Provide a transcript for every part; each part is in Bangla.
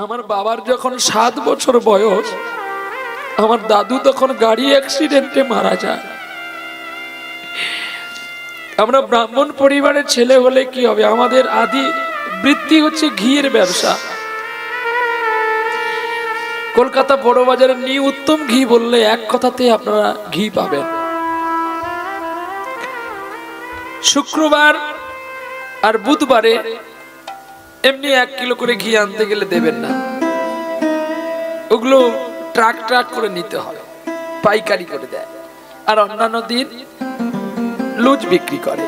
আমার বাবার যখন 7 বছর বয়স, আমার দাদু তখন গাড়ি অ্যাক্সিডেন্টে মারা যায়। আমরা ব্রাহ্মণ পরিবারের ছেলে হলে কি হবে, আমাদের আদি বৃত্তি হচ্ছে ঘিয়ের ব্যবসা। কলকাতা বড় বাজারে নিউ উত্তম ঘি বললে এক কথাতে আপনারা ঘি পাবেন। শুক্রবার আর বুধবারে এমনি 1 কিলো করে ঘি আনতে গেলে দেবেন না, ওগুলো ট্রাক ট্রাক করে নিতে হয়, পাইকারি করে দেয়। আর অন্যান্য দিন লুজ বিক্রি করে।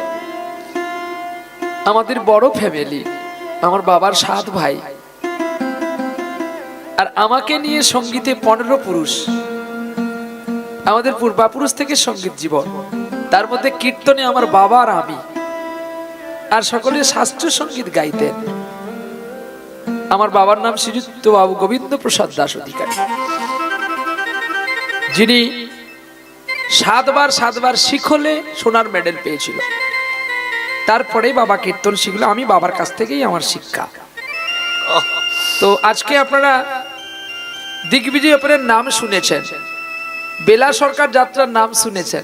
আমাদের বড় ফ্যামিলি, আমার বাবার 7 ভাই, আর আমাকে নিয়ে সঙ্গীতে 15 পুরুষ। আমাদের পূর্বাপুরুষ থেকে সঙ্গীত জীবন, তার মধ্যে কীর্তনে আমার বাবা আর আমি, আর সকলে শাস্ত্রীয় সঙ্গীত গাইতেন। আমার বাবার নাম শ্রীযুক্ত বাবু গোবিন্দ প্রসাদ দাস অধিকারী, যিনি 7 বার শিখলে সোনার মেডেল পেয়েছিল। তারপরে বাবা কীর্তন শিখলো, আমি বাবার কাছ থেকেই আমার শিক্ষা। তো আজকে আপনারা দিগ্বিজয় অপরের নাম শুনেছেন, বেলা সরকার যাত্রার নাম শুনেছেন।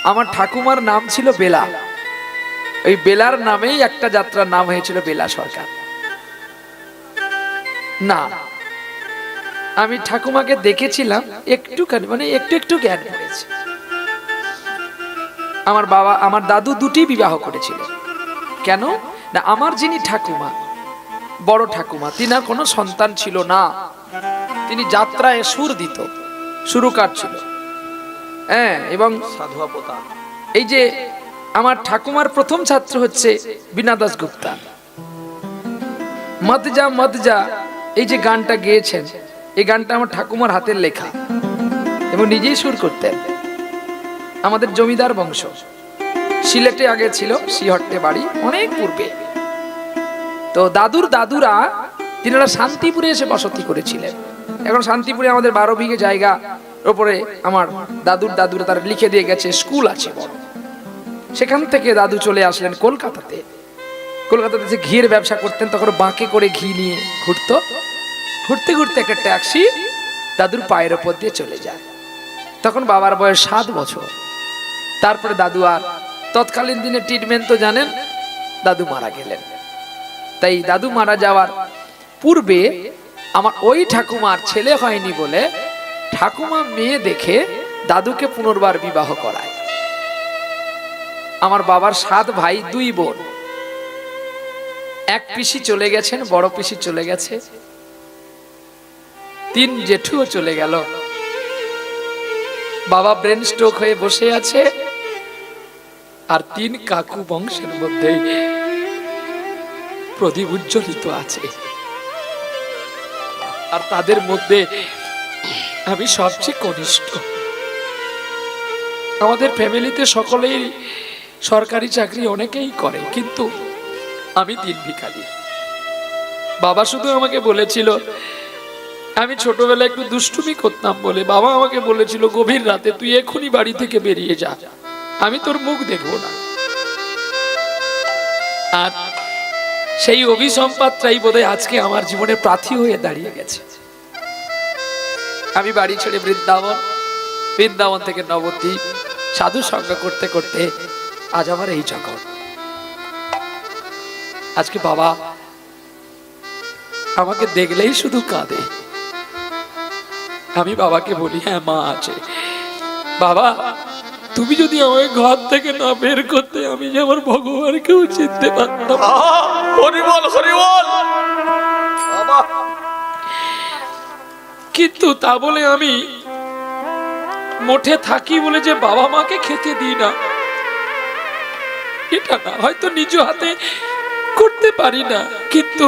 আমার ঠাকুমার নাম ছিল বেলা, ওই বেলার নামেই একটা যাত্রার নাম হয়েছিল বেলা সরকার। না, আমি ঠাকুমাকে দেখেছিলাম একটুখানি, মানে একটু জ্ঞান করেছি। আমার বাবা, আমার দাদু দুটি বিবাহ করেছিল। কেন না, আমার যিনি ঠাকুমা, বড় ঠাকুমা, তিনার কোনো সন্তান ছিল না। তিনি যাত্রায় সুর দিত, সুরকার ছিল। হ্যাঁ, এবং এই যে আমার ঠাকুমার প্রথম ছাত্র হচ্ছে বীণা দাশগুপ্তা। মত যা এই যে গানটা গেয়েছেন, এই গানটা আমার ঠাকুমার হাতের লেখা এবং নিজেই সুর করতেন। আমাদের জমিদার বংশ, সিলেটে আগে ছিল, শিহট্টে বাড়ি, অনেক পূর্বে। তো দাদুরা তিনারা শান্তিপুরে এসে বসতি করেছিলেন। এখন শান্তিপুরে আমাদের 12 বিঘে জায়গা ওপরে আমার দাদুরা তারা লিখে দিয়ে গেছে স্কুল আছে বড়। সেখান থেকে দাদু চলে আসলেন কলকাতাতে। কলকাতাতে যে ঘিয়ের ব্যবসা করতেন, তখন বাঁকে করে ঘি নিয়ে ঘুরতে একটা ট্যাক্সি দাদুর পায়ের ওপর দিয়ে চলে যায়। তখন বাবার বয়স 7 বছর। তারপরে দাদু আর তৎকালীন দিনে ট্রিটমেন্ট তো জানেন, দাদু মারা গেলেন। তাই দাদু মারা যাওয়ার পূর্বে আমার ওই ঠাকুমার ছেলে হয়নি বলে ঠাকুমা মেয়ে দেখে দাদুকে পুনর্বার বিবাহ করায়। আমার বাবার 7 ভাই 2 বোন, এক পিসি চলে গেছেন, বড় পিসি চলে গেছে, 3 জেঠুও চলে গেল। বাবা ব্রেন স্ট্রোক হয়ে বসে আছে, আর 3 কাকু বংশের মধ্যে প্রদীপ উজ্জ্বলিত আছে। আর তাদের মধ্যে আমি সবচেয়ে কনিষ্ঠ। আমাদের ফ্যামিলিতে সকলেই সরকারি চাকরি অনেকেই করে, কিন্তু আমি দিন ভিখারি। বাবা শুধু আমাকে বলেছিল, আমি ছোটবেলায় একটু দুষ্টুমি করতাম বলে বাবা আমাকে বলেছিল, গভীর রাতে তুই এখনই বাড়ি থেকে বেরিয়ে যা, আমি তোর মুখ দেখবো না। আর সেই অভিসম্পাদটাই বোধহয় আজকে আমার জীবনে প্রার্থী হয়ে দাঁড়িয়ে গেছে। আমি বাড়ি ছেড়ে বৃন্দাবন থেকে নবদ্বীপ সাধু সঙ্গ করতে করতে আজ আমার এই জগৎ। আজকে বাবা আমাকে দেখলেই শুধু কাঁদে। আমি বাবাকে বলি, হ্যাঁ মা আছে, বাবা তুমি যদি আমাকে ঘর থেকে না বের করতে, আমি যে আমার ভগবানকেও চিনতে পারতাম। কিন্তু তা বলে আমি মঠে থাকি বলে যে বাবা মাকে খেতে দিই না, এটা না। হয়তো নিজ হাতে করতে পারি না, কিন্তু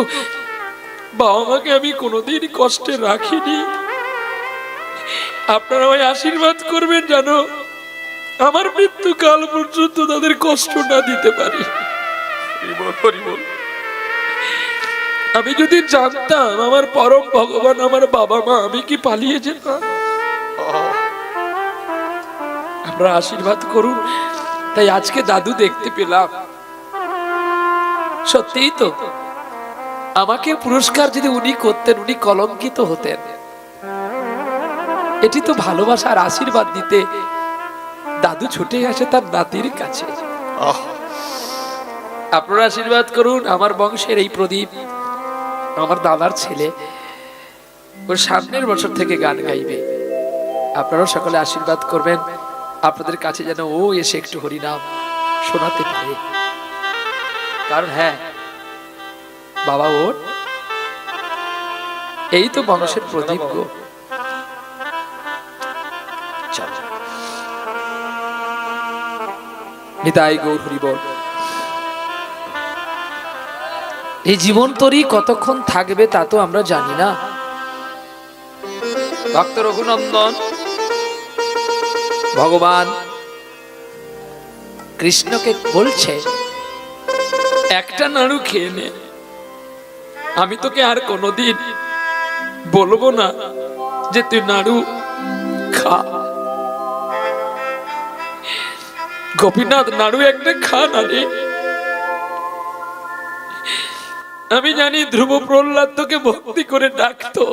বাবা মাকে আমি কোনোদিন কষ্টে রাখিনি। আপনারা ওই আশীর্বাদ করবেন জানো আমার মৃত্যুকাল পর্যন্ত তাদের কষ্ট না দিতে পারি। আমি যদি জানতাম আমার পরম ভগবান আমার বাবা মা, আমি কি পালিয়ে যেতাম? আপনারা আশীর্বাদ করুন। তাই আজকে দাদু দেখতে পেলাম, সত্যিই তো আমাকে পুরস্কার যদি উনি করতেন, উনি কলঙ্কিত হতেন। এটি তো ভালোবাসার আশীর্বাদ দিতে দাদু ছুটে আসে তার নাতির কাছে। আপনারা আশীর্বাদ করুন, আমার বংশের এই প্রদীপ আমার দাদার ছেলে, ওর সামনের বছর থেকে গান গাইবে। আপনারাও সকলে আশীর্বাদ করবেন আপনাদের কাছে যেন ও এসে একটু হরিনাম শোনাতে পারে। কারণ হ্যাঁ বাবা, ওর এই তো বংশের প্রদীপ গো। নিতাই গৌর হরি বল। এই জীবন তরি কতক্ষণ থাকবে তা তো আমরা জানি না। ভক্ত রঘুনন্দন ভগবান কৃষ্ণকে বলছে, একটা নাড়ু খেয়ে নে, আমি তোকে আর কোনোদিন বলবো না যে তুই নাড়ু খা। গোপীনাথ, নাড়ু একটা খা না রে। আমি জানি ধ্রুব প্রহ্লাদ তোকে ভক্তি করে ডাকতো,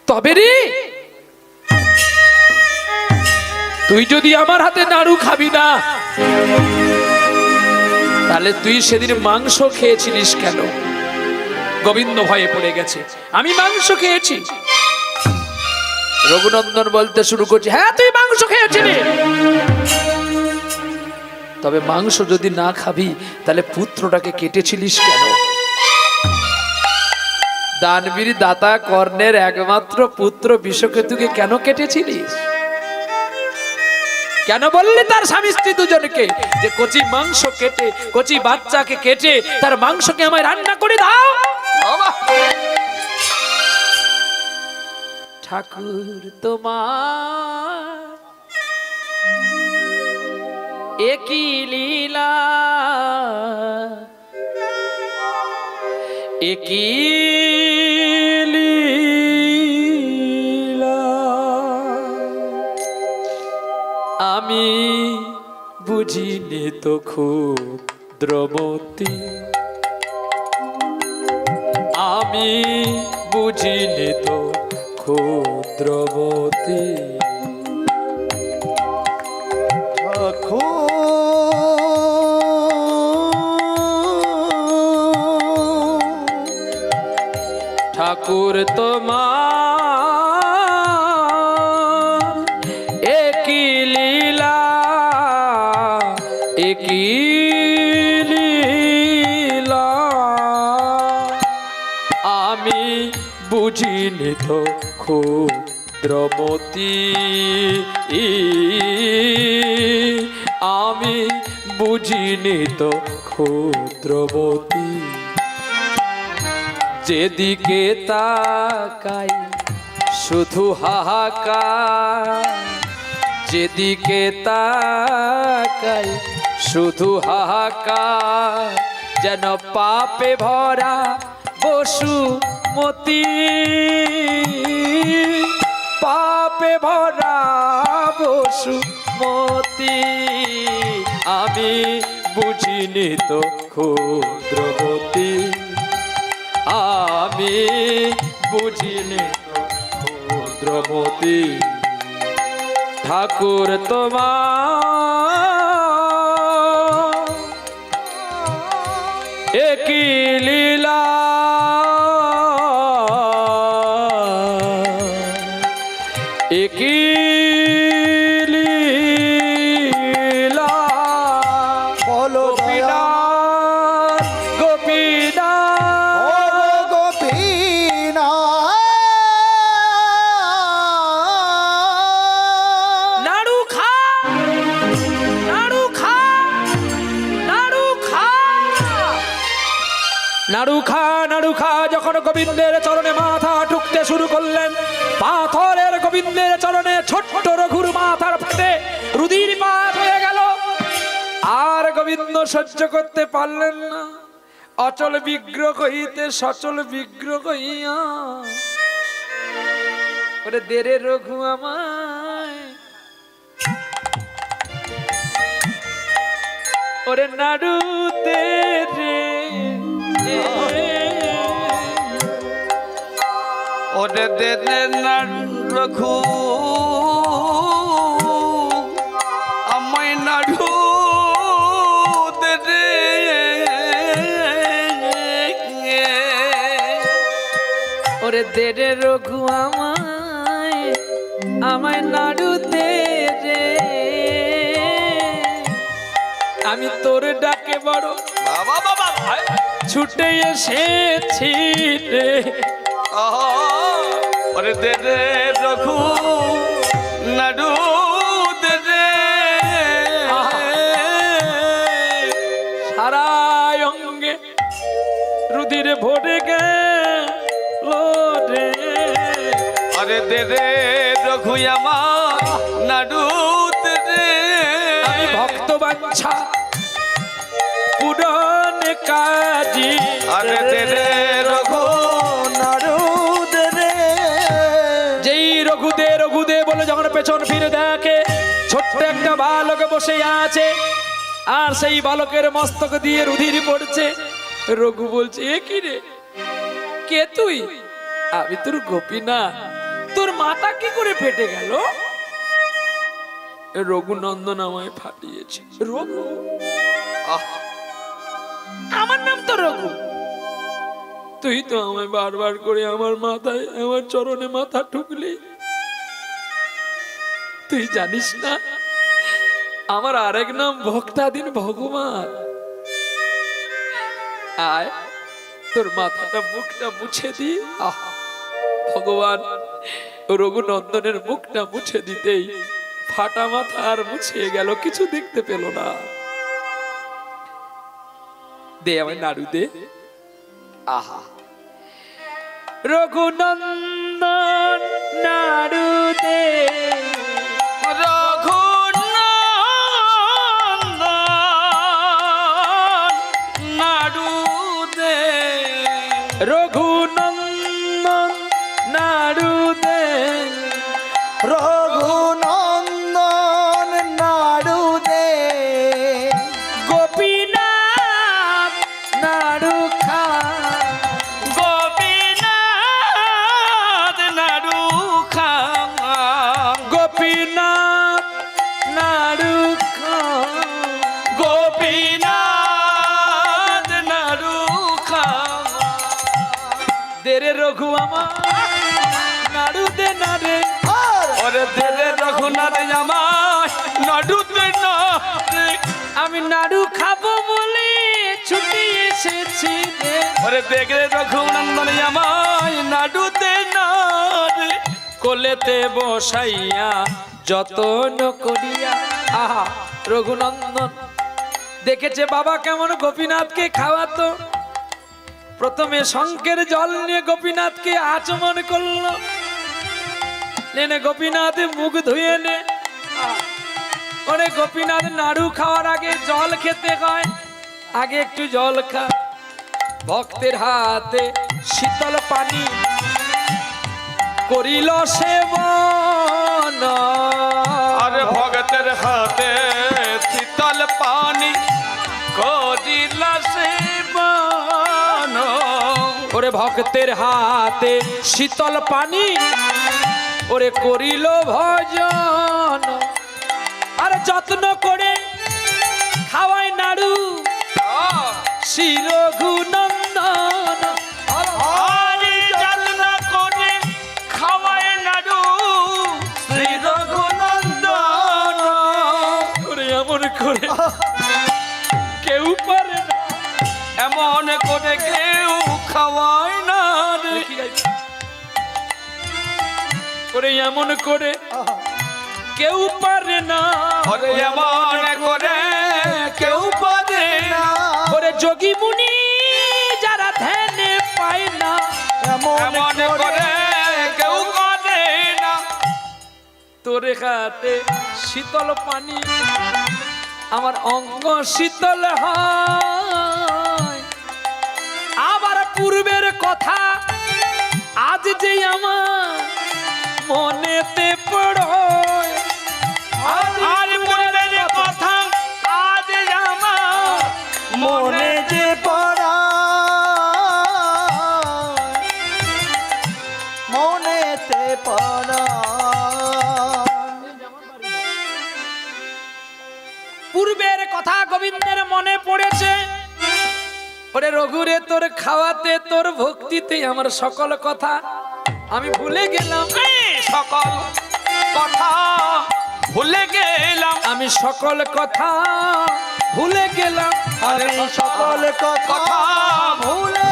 তবে রে তুই যদি আমার হাতে নাড়ু খাবি না, তাহলে তুই সেদিন মাংস খেয়েছিলিস কেন? গোবিন্দ ভয়ে পড়ে গেছে, আমি মাংস খেয়েছি। রঘুনন্দন বলতে শুরু করছে, হ্যাঁ তুই মাংস খেয়েছিলি, তবে মাংস যদি না খাবি তাহলে পুত্রটাকে কেটেছিলিস কেন? দানবীর দাতা কর্ণের একমাত্র পুত্র বিষকেতুকে কেন কেটেছিলিস? কেন বললি তার স্বামী স্ত্রী দুজনকে যে কচি মাংস কেটে, কচি বাচ্চাকে কেটে তার মাংসকে আমায় রান্না করে দাও? ঠাকুর তোমার একই লীলা, একই লীলা, আমি বুঝিনি তো ক্ষুদ্রমতি, আমি বুঝিনি তো ক্ষুদ্রমতি। ঠাকুর তোমার একই লীলা, একই লীলা, আমি বুঝিনি তো ক্ষুদ্রমতি, আমি বুঝিনি তো ক্ষুদ্রমতি। যেদিকে তাকাই শুধু হাহাকার, যেদিকে তাকাই শুধু হাহাকার, যেন পাপে ভরা বসুমতি, পাপে ভরা বসুমতি, আমি বুঝিনি তো ক্ষুদ্রমতি, আমি বুঝিনি তো ক্ষুদ্রমতি। ঠাকুর তোমার একই লীলা, একই লীলা, বলো গোপীনাথ, গোপীনাথ, গোপীনাথ। নাড়ু খা, নাড়ু খা, নাড়ু খা, নাড়ু খা, নাড়ু খা। যখন গোবিন্দের চরণে মাথা ঠুকতে শুরু করলেন, পাথরের গোবিন্দের চরণে ছোট্ট রঘুর মাথার ফাটে রুধিরপাত হয়ে গেল। আর গোবিন্দ সহ্য করতে পারলেন না, অচল বিগ্রহ হইতে সচল বিগ্রহ হইয়া ওরে দেরে রঘু আমায়, ও ওরে নাড়ুতে রে ওরে দে রঘু আমায় নাড়ু দে রে ওরে দে রে রঘু আমায় নাড়ুতে রে আমি তোর ডাকে বড় বাবা বাবা ভাই ছুটে এসেছি রে ওরে দে রে রঘু নাড়ু দে রে সারা অঙ্গে রুধিরে ভরে গেল রে আরে দে রে রঘু আমার নাড়ু দে রে আমি ভক্ত বাঞ্ছা পূরণ কাজী আরে দে রে রঘু নাড়ু দে রে যেই রঘুদে বলে যখন পেছন ফিরে দেখে ছোট্ট একটা বালক বসে আছে আর সেই বালকের মস্তক দিয়ে রুধির পড়ছে। রঘু বলছে এ কি রে, কে তুই? আমি তোর গোপীনাথ, তোর মাথা কি করে ফেটে গেল? রঘুনন্দন আমায় ফাটিয়েছে। রঘু? আমার নাম তো রঘু। তুই তো আমায় বারবার করে আমার মাথায় আমার চরণে মাথা ঠুকলি। তুই জানিস না আমার আরেক নাম ভক্তাধীন ভগবান। আয় তোর মাথাটা মুখটা মুছে দি। ভগবান রঘুনন্দনের মুখটা মুছে দিতেই ফাটা মাথা আর মুছিয়ে গেল, কিছু দেখতে পেল না। দে আমায় নাড়ু দে। আহা রঘুনন্দন নাড়ু দে রঘুনন্দন নাড়ু দে রঘুনন্দন নাড়ু দে গোপীনাথ নাড়ু খা গোপীনাথ নাড়ু খা গোপীনাথ নাড়ু খা গোপীনাথ নাড়ু খা দে রে রঘু আমার নাড়ু দে না রে। ওরে দে রে রঘুনাথ আমার নাড়ু দে না রে। আমি নাড়ু খাবো বলে ছুটি এসেছি রে। ওরে দেখ রে রঘুনন্দন আমায় নাড়ু দে না রে। কোলেতে বসাইয়া যতন করিয়া। আহা রঘুনন্দন দেখেছে বাবা কেমন গোপীনাথকে খাওয়াতো। প্রথমে শঙ্কের জল নিয়ে গোপীনাথকে আচমন করলো। নে গোপীনাথ মুখ ধুয়ে নে। ওরে গোপীনাথ নাড়ু খাওয়ার আগে জল খেতে হয়, আগে একটু জল খা। ভক্তের হাতে শীতল পানি করিল সেবন। আরে ভগতের হাতে শীতল পানি করিল সেবন। ওরে ভক্তের হাতে শীতল পানি ওরে করিল ভজন। আর যত্ন করে খাওয়াই নাড়ু শ্রী রঘুনন্দন। আরে যত্ন করে খাওয়ায় নাড়ু শ্রী রঘুনন্দন। ওরে এমন করে কেউ পারে না, এমন করে কেউ খাওয়ায় না রে। ওরে এমন করে কেউ পারে না। ওরে এমন করে কেউ পারে না। ওরে যোগী মুনি যারা ধ্যানে পায় না, এমন করে কেউ করে না। তোরে হাতে শীতল পানি আমার অঙ্গ শীতল হয়। আবার পূর্বের কথা আজ যে আমার মনেতে পড়ে। আর পূর্বের কথা আজ আমার ওরে রঘুরে তোর খাওয়াতে তোর ভক্তিতে আমার সকল কথা আমি ভুলে গেলাম, সকল কথা ভুলে গেলাম, আমি সকল কথা ভুলে গেলাম, আরে সকল কথা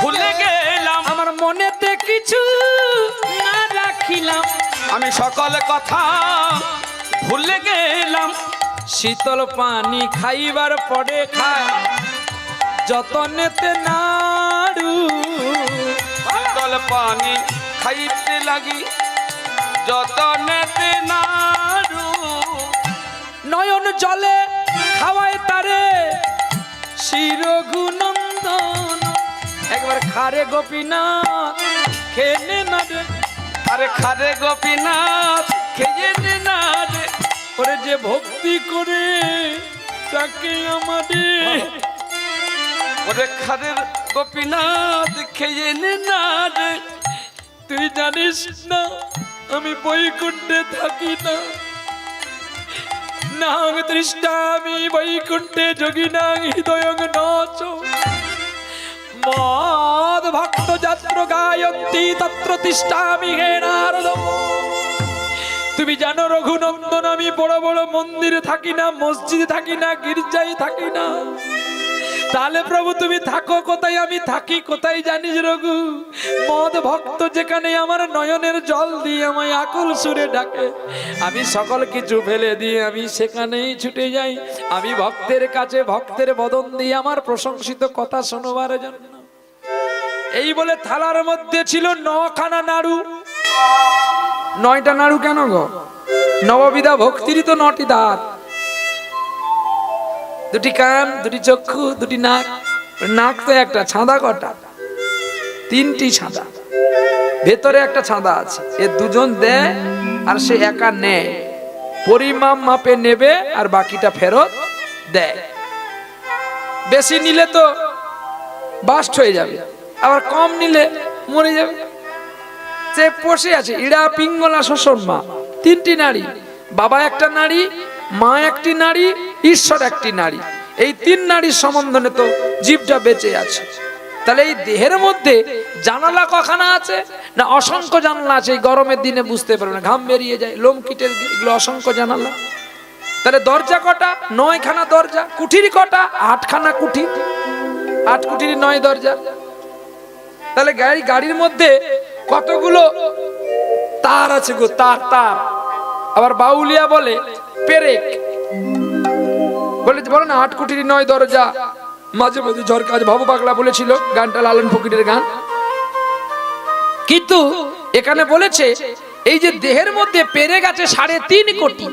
ভুলে গেলাম, আমার মনেতে কিছু না রাখিলাম, আমি সকল কথা ভুলে গেলাম, শীতল পানি খাইবার পরে খায় যতনেতে নাড়ু, শীতল পানি খাইতে লাগি যতনেতে নাড়ু, নয়ন জলে খাওয়ায় তারে শিরঘুনন্দন, একবার খারে গোপীনাথ খেলে না রে, আরে খারে গোপীনাথ খেয়ে নে না রে, ওরে যে ভক্তি করে তাকে আমাদের, ওরে খারের গোপীনাথ খেয়ে নে না রে, তুই জানিস না আমি বৈকুণ্ঠে থাকি না, নাং দৃষ্টামি বৈকুণ্ঠে যোগিনাং হৃদয়ং নচ, মদ ভক্ত যত্র গায়ন্তি তত্র তিষ্ঠামি হে নারদ। তুমি জানো রঘুনন্দন আমি বড় বড় মন্দিরে থাকি না, মসজিদে থাকি না, গির্জায় থাকি না, তাহলে প্রভু তুমি থাকো কোথায়, আমি থাকি কোথায় জানিস রঘু? মদ ভক্ত যেখানে আমার নয়নের জল দিয়ে আমায় আকুল সুরে ডাকে, আমি সকল কিছু ফেলে দিয়ে আমি সেখানেই ছুটে যাই, আমি ভক্তের কাছে ভক্তের বদন দিয়ে আমার প্রশংসিত কথা শোনবার জন্য। এই বলে থালার মধ্যে ছিল 9খানা নাড়ু। 9টা নাড়ু কেন গো? নববিধা ভক্তিরই তো 9টি দাঁত, 2টি কান, 2টি চক্ষু, 2টি নাক, নাক তো একটা, ছাঁদা কটা? 3টি ছাঁদা, ভেতরে একটা ছাঁদা আছে, এ দুজন দেয় আর সে একা নেয়, পরিমাপ মাপে নেবে আর বাকিটা ফেরত দেয়। বেশি নিলে তো বাস্ট হয়ে যাবে, আবার কম নিলে মরে যাবে। সে বসে আছে, ইড়া পিঙ্গলা শোষণ মা, 3টি নারী, বাবা একটা নারী, মা একটি নারী, ঈশ্বর একটি নারী, এই 3 নারীর সম্বন্ধনে তো জীবটা বেঁচে আছে। তাহলে এই দেহের মধ্যে জানালা কখানা আছে না? অসংখ্য জানালা আছে। এই গরমের দিনে বুঝতে পারবে না, ঘাম বেরিয়ে যায়, লোম কিটের, এগুলো অসংখ্য জানালা। তাহলে দরজা কটা? 9খানা দরজা। কুঠির কটা? 8খানা কুঠি, 8 কুঠির 9 দরজা। তাহলে গাড়ির মধ্যে কতগুলো তার আছে গো, তার তার। আবার বাউলিয়া বলে পেরেক, বলে না 8 কুঠির 9 দরজা। মাঝে মাঝে ঝরকাজ বাবু পাগলা বলেছিল, গানটা লালন ফকিরের গান। কিন্তু এখানে বলেছে এই যে দেহের মধ্যে পেরেক আছে 3.5 কোটি।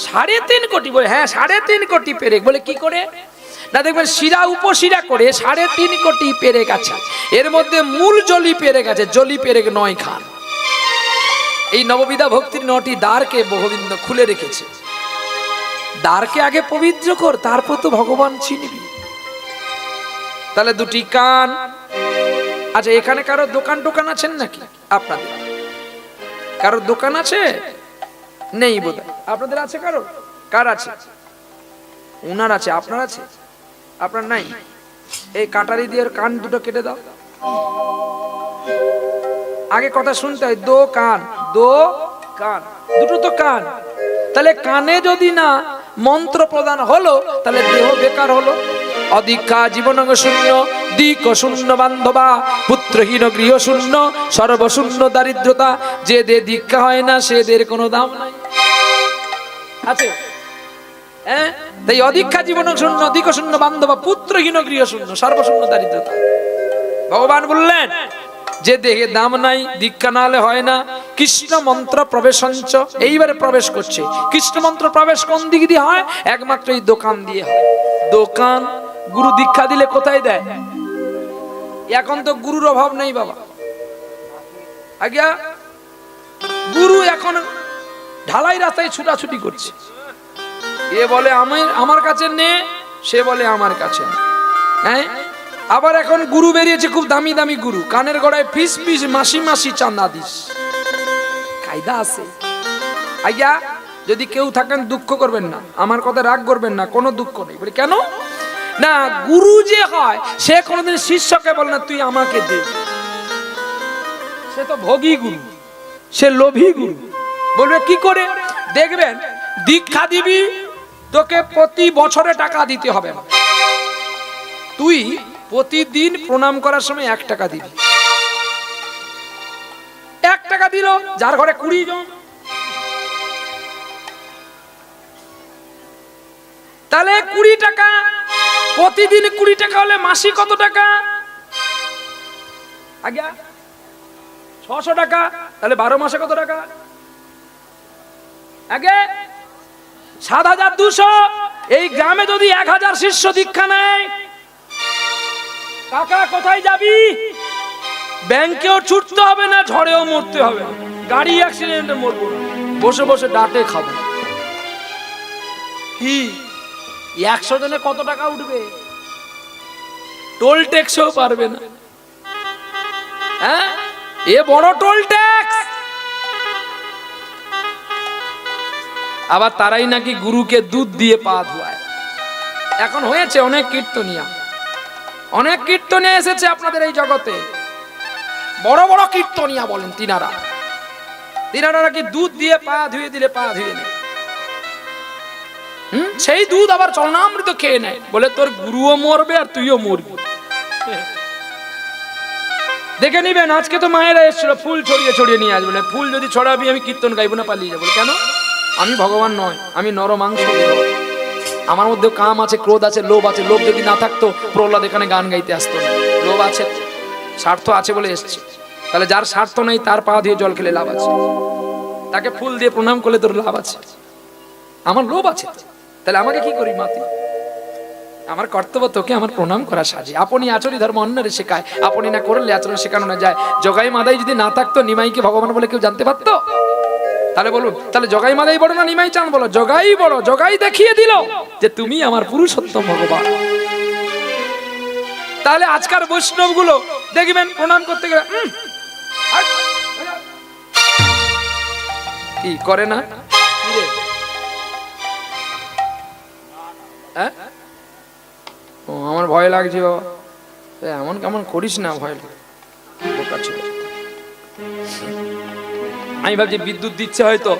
3.5 কোটি বলে, হ্যাঁ 3.5 কোটি পেরেক। বলে কি করে না? দেখবেন শিরা উপশিরা করে 3.5 কোটি পেরেক আছে। এর মধ্যে মূল জলি পেরেক আছে, জলি পেরেক 9 খান। এই নববিধা ভক্তির 9টি দ্বারকে গোবিন্দ খুলে রেখেছে। দ্বারকে আগে পবিত্র কর, তারপর তো ভগবান চিনবি। তাহলে 2টি কান। আচ্ছা, এখানে কারো দোকান টোকান আছেন নাকি? আপনাদের কারো দোকান আছে? নেই বোধ হয়। আপনাদের আছে কারো? কার আছে? উনার আছে, আপনার আছে? আপনার নাই? এই কাটারি দিয়ে কান দুটো কেটে দাও। আগে কথা শুনতে হয়, দো কান, দো কান, দুটো তো কান। তাহলে কানে যদি না মন্ত্র প্রদান হলো, তাহলে দেহ বেকার হলো। অদীক্ষা জীবনঙ্গ শূন্য, দিক শূন্য বান্ধবা, পুত্রহীন গৃহ শূন্য, সর্বশূন্য দারিদ্রতা। যে দে দীক্ষা হয় না সে দের কোনো দাম নাই। আছে? হ্যাঁ, তাই অদীক্ষা জীবন শূন্য, দিক শূন্য বান্ধবা, পুত্রহীন গৃহ শূন্য, সর্বশূন্য দারিদ্রতা। ভগবান বললেন যে দেহে দাম নাই, দীক্ষা না হলে হয় না। কৃষ্ণ মন্ত্র প্রবেশঞ্চ, এইবারে প্রবেশ করছে। কৃষ্ণ মন্ত্র প্রবেশ কোন দিক দিয়ে হয়? একমাত্র এই দোকান দিয়ে হয়। দোকান। গুরু দীক্ষা দিলে কোথায় দেয়? এখন তো গুরুর অভাব নেই বাবা। আজ্ঞা, গুরু এখন ঢালাই রাস্তায় ছুটাছুটি করছে। এ বলে আমার কাছে নে, সে বলে আমার কাছে। হ্যাঁ, আবার এখন গুরু বেরিয়েছে খুব দামি দামি গুরু, কানের গড়ায় পিস পিস মাসি মাসি চাঁদা দিস। কায়দা আছে। আজ্ঞা, যদি কেউ থাকেন দুঃখ করবেন না, আমার কথা রাগ করবেন না, কোনো দুঃখ নেই। বলি কেন? না, গুরু যে হয় সে কোনোদিন শিষ্যকে বলে না তুই আমাকে দে, সে তো ভোগী গুরু, সে লোভী গুরু। বলবে কি করে? দেখবেন দীক্ষা দিবি, তোকে প্রতি বছরে টাকা দিতে হবে না, তুই প্রতিদিন প্রণাম করার সময় 1 টাকা দিবি। 1 টাকা দিল, যার ঘরে 20 জন, তাহলে 20 টাকা, প্রতিদিন 20 টাকা হলে মাসে কত টাকা? আগে 600 টাকা, তাহলে 12 মাসে কত টাকা? আগে 7200। এই গ্রামে যদি 1000 শিষ্য দীক্ষা নেয়, কাকা কোথায় যাবি? ব্যাংকেও ছুটতে হবে না, ঝড়েও মরতে হবে না, গাড়ি অ্যাক্সিডেন্টে মরবো না, বসে বসে ডাটে খাবো। কি 100 জনে কত টাকা উঠবে? টোল ট্যাক্সও পারবে না। হ্যাঁ, এ বড় টোল ট্যাক্স। আবার তারাই নাকি গুরুকে দুধ দিয়ে পা ধোয়ায়। এখন হয়েছে অনেক কীর্তনিয়া, অনেক কীর্তনিয়া এসেছে আপনাদের এই জগতে, বড় বড় কীর্তনিয়া বলেন তিনারা নাকি দুধ দিয়ে পা ধুয়ে দিলে পা ধুয়ে নেয়। সেই দুধ আবার চরণামৃত খেয়ে নেয়, বলে তোর গুরুও মরবে আর তুইও মরবি। দেখে নিবেন, আজকে তো মায়েরা এসেছিল ফুল ছড়িয়ে ছড়িয়ে নিয়ে আসবে, ফুল যদি ছড়াবি আমি কীর্তন গাইবো না, পালিয়ে যাবো। কেন? আমি ভগবান নয়, আমি নর মাংস, আমার মধ্যে কাম আছে, ক্রোধ আছে, লোভ আছে। লোভ যদি না থাকতো প্রহ্লাদ এখানে গান গাইতে আসতো না। লোভ আছে, স্বার্থ আছে বলে এসছে। তাহলে যার স্বার্থ নেই তার পা দিয়ে জল খেলে লাভ আছে, তাকে ফুল দিয়ে প্রণাম করলে তোর লাভ আছে। আমার লোভ আছে, তাহলে আমাকে কি করি মাতি? আমার কর্তব্য তোকে আমার প্রণাম করা সাজে। আপনি আচরি ধর্ম অন্যরে শেখায়, আপনি না করলে আচরণ শেখানো না যায়। জগাই মাদাই যদি না থাকতো, নিমাইকে ভগবান বলে কেউ জানতে পারতো? তাহলে বলুন, তাহলে জগাই মাদাই বড় না নিমাই চান বলো? জগাই বড়। জগাই দেখিয়ে দিল যে তুমি আমার পুরুষোত্তম ভগবান। তাহলে আজকাল বৈষ্ণব গুলো দেখবেন প্রণাম করতে গেলে কি করে না? ও আমার ভয় লাগছে বাবা, এমন কেমন করিস না, ভয় লাগে। আমি ভাবছি বিদ্যুৎ দিচ্ছে, হয়তো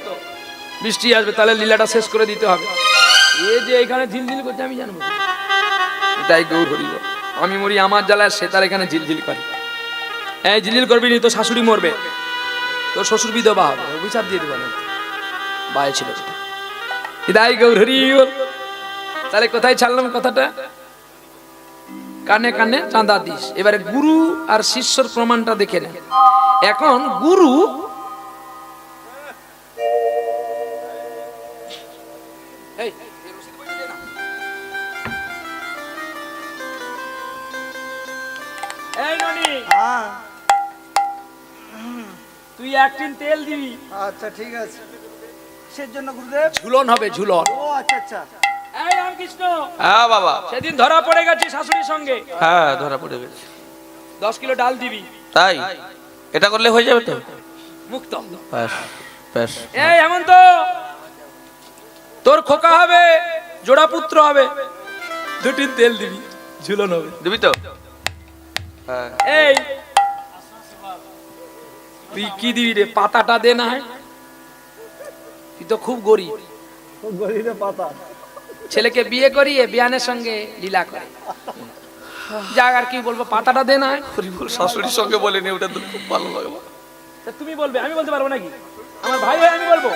বৃষ্টি আসবে, তাহলে লীলাটা শেষ করে দিতে হবে। এ যে এখানে ঝিলঝিল করছে আমি জানবো, তাই গৌর হরিব। আমি মরি আমার জ্বালায়, সে তার এখানে ঝিলঝিল করে। এই ঝিলঝিল করবি নি, তো শাশুড়ি মরবে, তোর শ্বশুর বিধবা হবে, অভিশাপ দিয়ে দেবে না। বায়ে ছিল তাই গৌর হরিব। তাহলে কোথায় ছাড়লাম কথাটা? কানে কানে চাঁদা দিস। এবারে গুরু আর শিষ্যর প্রমাণটা দেখে নেন। এখন গুরু তুই 1 টিন তেল দিবি। আচ্ছা ঠিক আছে, কিসের জন্য গুরুদেব? ঝুলন হবে, ঝুলন। ও আচ্ছা আচ্ছা। এই রামকৃষ্ণ, হ্যাঁ বাবা, সেদিন ধরা পড়ে গেছে শাশুড়ির সঙ্গে। হ্যাঁ ধরা পড়ে গেছে। 10 কিলো ডাল দিবি। তাই এটা করলে হয়ে যাবে তো? মুক্ত। ব্যাস ব্যাস। এই এমন তো তোর খোকা হবে, জোড়া পুত্র হবে, 2 টিন তেল দিবি, ঝুলন হবে। দিবি তো? হ্যাঁ। এই তুই কি দিবি রে? পাতাটা দে না, তুই তো খুব গরিব। খুব গরিবের পাতা। ছেলেকে বিয়ে করিয়ে বিয়ানের সঙ্গে লীলা করে, যাক আর কি বলবো, পাতাটা দে না। শাশুড়ির সঙ্গে বলেনি, ওটা তো খুব ভালো লাগে। তুমি বলবে, আমি বলতে পারবো নাকি? আমার ভাই হয়, আমি বলবো।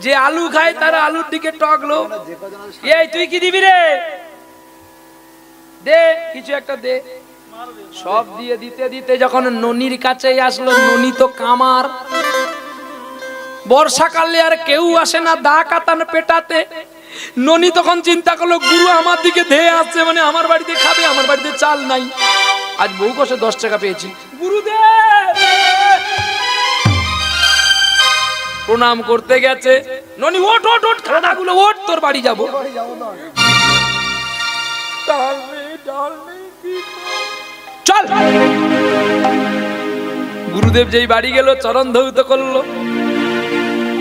যে আলু খায় তার আলুর দিকে টক লোক। এই তুই কি দিবি রে? দে কিছু একটা দে। সব দিয়ে দিতে দিতে যখন ননির কাছে আসলো, ননি তো কামার, বর্ষাকালে আর কেউ আসে না দা কাতান পেটাতে। ননি তখন চিন্তা করলো, গুরু আমার দিকে ধেয়ে আসছে, মানে আমার বাড়িতে খাবে, আমার বাড়িতে চাল নাই। আজ বহু কষ্টে 10 টাকা পেয়েছি, গুরুদেব প্রণাম করতে গেছে। ননি ওঠ ওঠ ওঠ, খাদাগুলো ওঠ, তোর বাড়ি যাবো। চল। গুরুদেব যেই বাড়ি গেল, চরণ ধৌত করলো।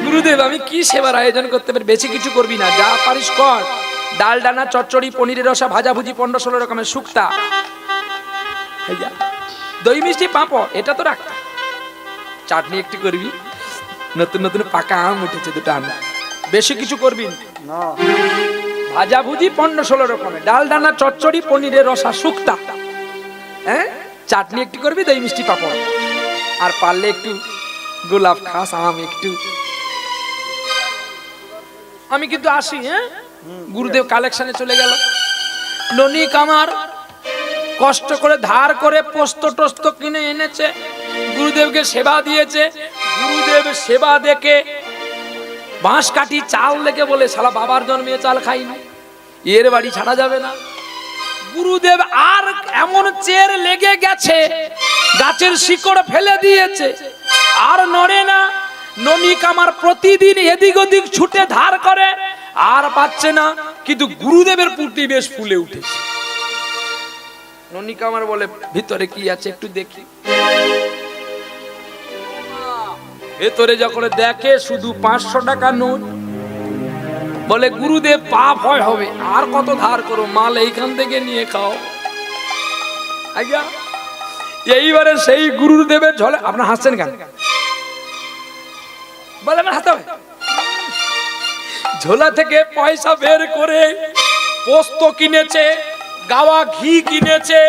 গুরুদেব আমি কি সেবার আয়োজন করতে পারি? বেশি কিছু করবি না, যা পারিস কর, ডাল ডানা চচ্চড়ি পনিরের রসা ভাজাভুজি 15-16 রকমের শুক্তা, দই মিষ্টি পাঁপড়, এটা তো রাখ। চাটনি একটু করবি, নতুন নতুন পাকা আম উঠেছে দুটো আম, বেশি কিছু করবি না। না ভাজাভুজি 15-16 রকমের, ডাল ডানা চচ্চড়ি পনিরের রসা শুক্তা, হ্যাঁ চাটনি একটু করবি, দই মিষ্টি পাঁপড়, আর পারলে একটু গোলাপ খাস, আম একটু। আমি কিন্তু আসি, হ্যাঁ গুরুদেব কালেকশনে চলে গেল। ননি কামার কষ্ট করে ধার করে পোস্ত টোস্ত কিনে এনেছে, গুরুদেবকে সেবা দিয়েছে। গুরুদেব সেবা দেখে বাঁশ কাঠি চাল দেখে বলে, শালা বাবার জন্মে চাল খাইনি, এর বাড়ি ছাড়া যাবে না। গুরুদেব আর এমন চের লেগে গেছে, গাছের শিকড় ফেলে দিয়েছে, আর নড়ে না। ননি কামার প্রতিদিন এদিক ওদিক ছুটে ধার করে, আর পাচ্ছে না, কিন্তু গুরুদেবের পুঁটি বেশ ফুলে উঠেছে। ননি কামার বলে, ভিতরে কি আছে একটু দেখি। ভেতরে যখন দেখে শুধু 500 টাকা নোট, বলে গুরুদেব পাপ হয় হবে, আর কত ধার করো, মাল এইখান থেকে নিয়ে খাও। আজ্ঞা এইবারে সেই গুরুদেবের ঝলে, আপনার হাসছেন কেন? বলে আমার হাতে ঝোলা থেকে পয়সা বের করে পোস্ত কিনেছে, গাওয়া ঘি কিনেছে,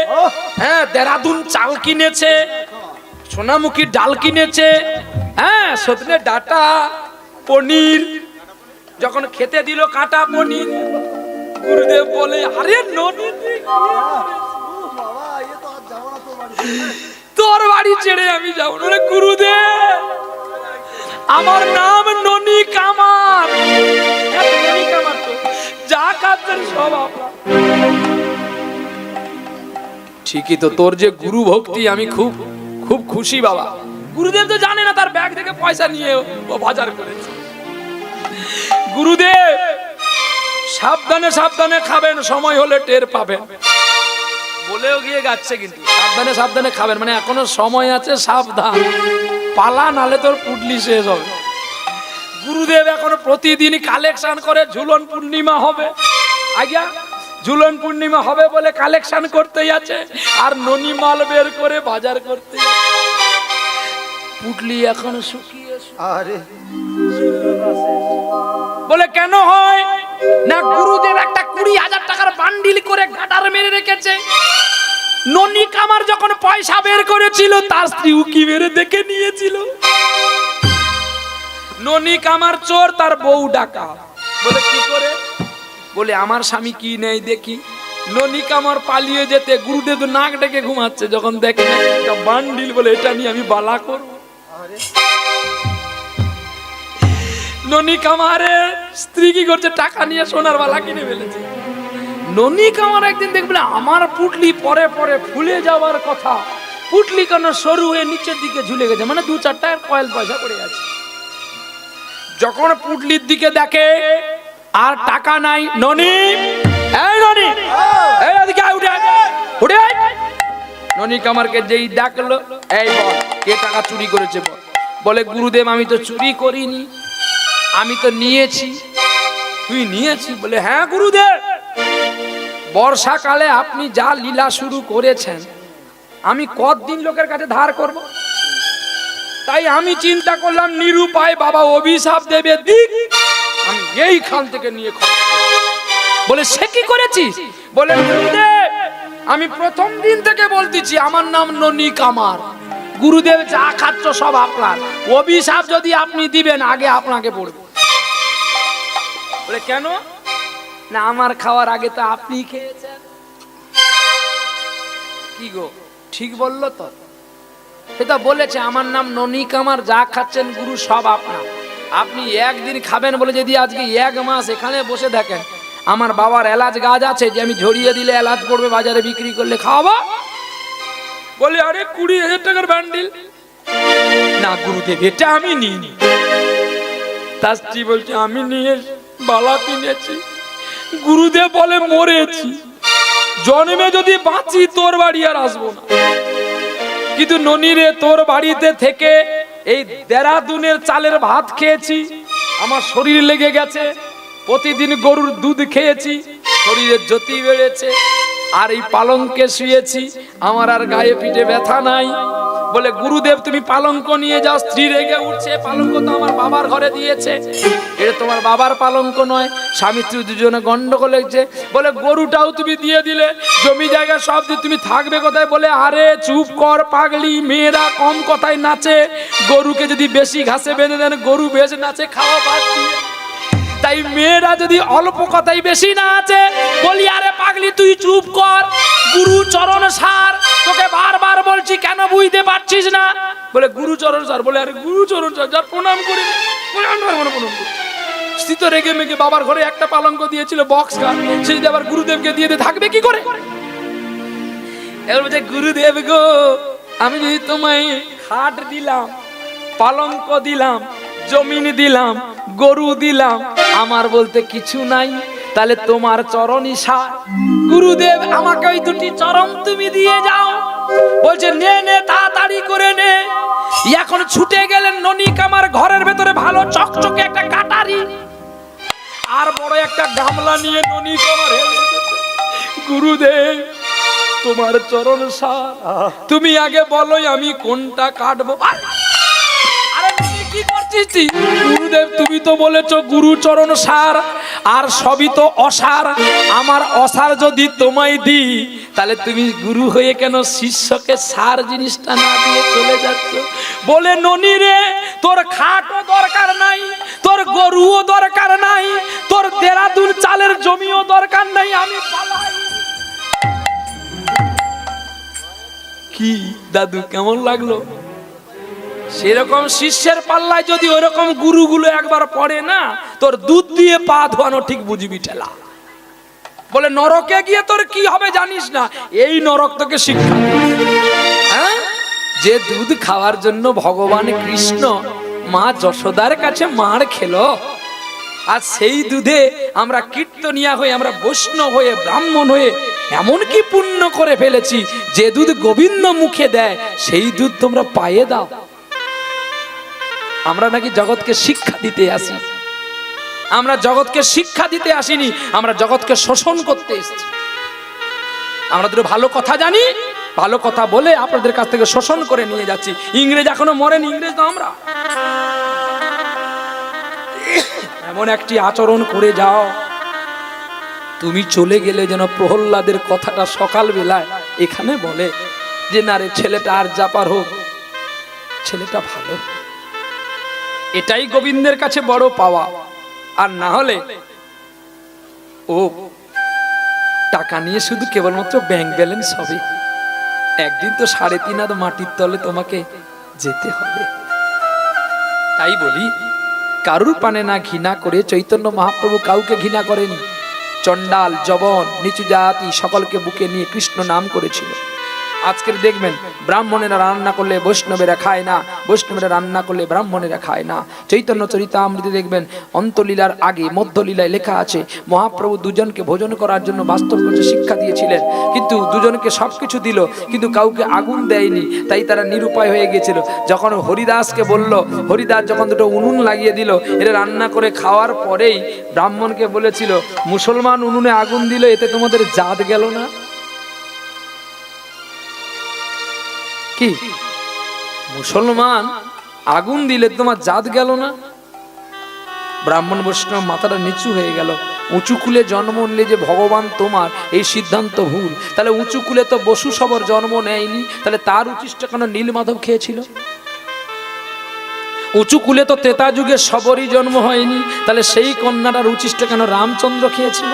হ্যাঁ দেরাদুন চাল কিনেছে, সোনামুখী ডাল কিনেছে, হ্যাঁ সজনে ডাটা, পনির, যখন খেতে দিল কাটা পনির, গুরুদেব বলে, আরে ননি বাবা, এ তো আর যাবো না তোর বাড়ি। তোর বাড়ি ছেড়ে আমি যাবো না। গুরুদেব আমার নাম ননি কামার, ননি কামার তো যা খাচ্ছেন সব আপনার। ঠিকই তো, তোর যে গুরু ভক্তি, আমি খুব খুব খুশি বাবা। গুরুদেব তো জানে না তার ব্যাগ থেকে পয়সা নিয়ে ও বাজার করেছে। গুরুদেব সাবধানে সাবধানে খাবেন, সময় হলে টের পাবেন, বলেও গিয়ে যাচ্ছে। কিন্তু সাবধানে সাবধানে খাবেন, মানে এখনো সময় আছে, সাবধান, পালা নালে তোর পুটলি শেষ হবে। গুরুদেব এখন প্রতিদিন কালেকশন করে, ঝুলন পূর্ণিমা হবে, আজ্ঞা ঝুলন পূর্ণিমা হবে বলে কালেকশন করতেই আছে, আর ননি মাল বের করে বাজার করতে। পুটলি এখন শুকিয়ে আরে বলে, কেন হয় না? গুরুদেব একটা 20,000 টাকার বান্ডিল করে গাডার মেরে রেখেছে। ননি কামার যখন পয়সা বের করেছিল, তার স্ত্রী উকি মেরে দেখে নিয়েছিল। ননি কামার চোর, তার বউ ডাকা। বলে কি করে? বলে আমার স্বামী কি নেই দেখি। ননি কামার পালিয়ে যেতে গুরুদেব নাক ডেকে ঘুমাচ্ছে, যখন দেখে একটা বান্ডিল, বলে এটা নিয়ে আমি বালা করব। ননি কামারের স্ত্রী কি করছে? টাকা নিয়ে সোনার বালা কিনে ফেলেছে। ননি কামার একদিন দেখবে আমার পুটলি পরে পরে ফুলে যাওয়ার কথা, পুটলি কেন সরু হয়ে নিচের দিকে ঝুলে গেছে, মানে 2-4 টাকার কয়েল পয়সা পড়ে আছে। যখন পুটলির দিকে দেখে আর টাকা নাই, ননি, এই ননি, এই এদিকে আয়, উঠে আয়, উঠে আয়। ননি কামারকে যেই ডাকলো, এই বল কে টাকা চুরি করেছে বল। বলে গুরুদেব আমি তো চুরি করিনি, আমি তো নিয়েছি। তুই নিয়েছি? বলে হ্যাঁ গুরুদেব, বর্ষাকালে আপনি যা লীলা শুরু করেছেন, আমি কতদিন লোকের কাছে ধার করব? তাই আমি চিন্তা করলাম নিরুপায় বাবা অভিশাপ দেবে, দিক আমি এইখান থেকে নিয়ে খরচ করব। বলে সে কি করেছিস? বলে গুরুদেব আমি প্রথম দিন থেকে বলতেছি আমার নাম ননি কামার, গুরুদেব যা খাচ্ছ সব আপনার, অভিশাপ যদি আপনি দিবেন আগে আপনাকে পড়বে। বলে কেন? না আমার খাওয়ার আগে তো আপনি খেয়েছেন। কি গো ঠিক বললো তো? এটা বলেছে আমার নাম ননি কামার, যা খাচ্ছেন গুরু সব আপনার, আপনি একদিন খাবেন বলে যদি আজকে 1 মাস এখানে বসে দেখেন, আমার বাবার এলাচ গাছ আছে যে আমি ঝরিয়ে দিলে এলাচ পড়বে, বাজারে বিক্রি করলে খাওয়াবো। বলে আরে 20,000 টাকার বান্ডিল। না গুরুদেব এটা আমি নিইনি। তার স্ত্রী বলছে আমি নিয়ে বালা কিনেছি। গুরুদেব বলে মরেছি, জন্মে যদি বাঁচি তোর বাড়ি আর আসবো না, কিন্তু ননিরে তোর বাড়িতে থেকে এই দেরাদুনের চালের ভাত খেয়েছি, আমার শরীর লেগে গেছে, প্রতিদিন গরুর দুধ খেয়েছি, শরীরের জ্যোতি বেড়েছে, আর এই পালঙ্কে শুয়েছি, আমার আর গায়ে পিঠে ব্যথা নাই। বলে গুরুদেব তুমি পালঙ্ক নিয়ে যাও। স্ত্রী রেগে উঠছে, পালঙ্ক তো আমার বাবার ঘরে দিয়েছে, এটা তোমার বাবার পালঙ্ক নয়। স্বামী স্ত্রী দুজনে গন্ডগোল হয়েছে। বলে গরুটাও তুমি দিয়ে দিলে, জমি জায়গা সব দিয়ে তুমি থাকবে কোথায়? বলে আরে চুপ কর পাগলি, মেয়েরা কম কথায় নাচে, গরুকে যদি বেশি ঘাসে বেঁধে দেন গরু বেশ নাচে খাওয়া বাদ দিয়ে। তাই মেয়েরা যদি অল্প কথাই বেশি না আছে, বলি আরে পাগলি তুই চুপ কর, গুরু চরণ সার, তোকে বারবার বলছি কেন বুঝতে পারছিস না? বলে গুরু চরণ সার। বলে আরে গুরু চরণ সার, যার প্রণাম করি না, প্রণাম করি। স্থিত রেগে মেগে বাবার ঘরে একটা পালঙ্ক দিয়েছিল বক্স কার, সেই যদি আবার গুরুদেবকে দিয়ে থাকবে কি করে? এবার বলছে গুরুদেব গো, আমি যদি তোমায় খাট দিলাম, পালঙ্ক দিলাম, জমিন দিলাম, গরু দিলাম, আমার বলতে কিছু নাই, তাহলে তোমার চরণই সার। গুরুদেব আমাকে ওই দুটি চরণ তুমি দিয়ে যাও। বলছে নে নে, তাড়াতাড়ি করে নে। এখন ছুটে গেলেন ননিক আমার ঘরের ভেতরে ভালো চকচকে একটা কাটারি আর বড় একটা গামলা নিয়ে ননিক আমার গুরুদেব তোমার চরণ সার, তুমি আগে বলোই আমি কোনটা কাটবো। আরে তুমি কি করছিস? গুরুদেব তুমি তো বলেছো গুরু চরণ সার, আর সবই তো অসার। আমার অসার যদি তোমায় দিই, তাহলে তুমি গুরু হয়ে কেন শিষ্যকে সার জিনিসটা না দিয়ে চলে যাচ্ছ? বলে ননি রে, তোর খাটও দরকার নাই, তোর গরুও দরকার নাই, তোর দেরাদুন চালের জমিও দরকার নাই, আমি পালাই। কি দাদু কেমন লাগলো? সেরকম শিষ্যের পাল্লায় যদি ওরকম গুরুগুলো একবার পড়ে না, তোর দুধ দিয়ে পা ধোয়ানো ঠিক বুঝবি ঠেলা। বলে নরকে গিয়ে তোর কি হবে জানিস না, এই নরক তোকে শিক্ষা। হ্যাঁ, যে দুধ খাওয়ার জন্য ভগবান কৃষ্ণ মা যশোদার কাছে মার খেলো, আর সেই দুধে আমরা কীর্তনিয়া হয়ে, আমরা বৈষ্ণব হয়ে, ব্রাহ্মণ হয়ে এমন কি পুণ্য করে ফেলেছি, যে দুধ গোবিন্দ মুখে দেয় সেই দুধ তোমরা পায়ে দাও। আমরা নাকি জগৎকে শিক্ষা দিতে আসি, আমরা জগৎকে শিক্ষা দিতে আসিনি, আমরা জগৎকে শোষণ করতে এসেছি। আমরা তো ভালো কথা জানি, ভালো কথা বলে আপনাদের কাছ থেকে শোষণ করে নিয়ে যাচ্ছি। ইংরেজ এখনো মরেন, ইংরেজ তো আমরা। এমন একটি আচরণ করে যাও, তুমি চলে গেলে যেন প্রহ্লাদের কথাটা সকাল বেলায় এখানে বলে যে না রে, ছেলেটা আর যাপার হোক, ছেলেটা ভালো। এটাই গোবিন্দের কাছে বড় পাওয়া। আর না হলে ও টাকা নিয়ে শুধু কেবলমাত্র ব্যাংক ব্যালেন্স হবে, একদিন তো 3.5 হাত মাটির তলে তোমাকে যেতে হবে। তাই বলি, কারুর পানে না ঘৃণা করে চৈতন্য মহাপ্রভু কাউকে ঘৃণা করেনি। চণ্ডাল, জবন, নিচু জাতি সকলকে বুকে নিয়ে কৃষ্ণ নাম করেছিল। আজকের দেখবেন ব্রাহ্মণেরা রান্না করলে বৈষ্ণবেরা খায় না, বৈষ্ণবেরা রান্না করলে ব্রাহ্মণেরা খায় না। চৈতন্য চরিতামৃতে দেখবেন অন্তলীলার আগে মধ্যলীলায় লেখা আছে মহাপ্রভু দুজনকে ভোজন করার জন্য বাস্তব করে শিক্ষা দিয়েছিলেন, কিন্তু দুজনকে সবকিছু দিল কিন্তু কাউকে আগুন দেয়নি, তাই তারা নিরুপায় হয়ে গিয়েছিল। যখন হরিদাসকে বলল, হরিদাস যখন দুটো উনুন লাগিয়ে দিল, এরা রান্না করে খাওয়ার পরেই ব্রাহ্মণকে বলেছিল মুসলমান উনুনে আগুন দিল, এতে তোমাদের জাত গেল না? কি মুসলমান আগুন দিলে তোমার জাত গেল না? ব্রাহ্মণ বৈষ্ণব মাথাটা নিচু হয়ে গেল। উঁচু কুলে জন্ম নিলে যে ভগবান তোমার, এই সিদ্ধান্ত ভুল। তাহলে উঁচু কুলে তো বসু সবর জন্ম নেয়নি, তাহলে তার উচিষ্ট কেন নীলমাধব খেয়েছিল? উঁচু কুলে তো তেতা যুগে সবরই জন্ম হয়নি, তাহলে সেই কন্যাটার উচিষ্ট কেন রামচন্দ্র খেয়েছিল?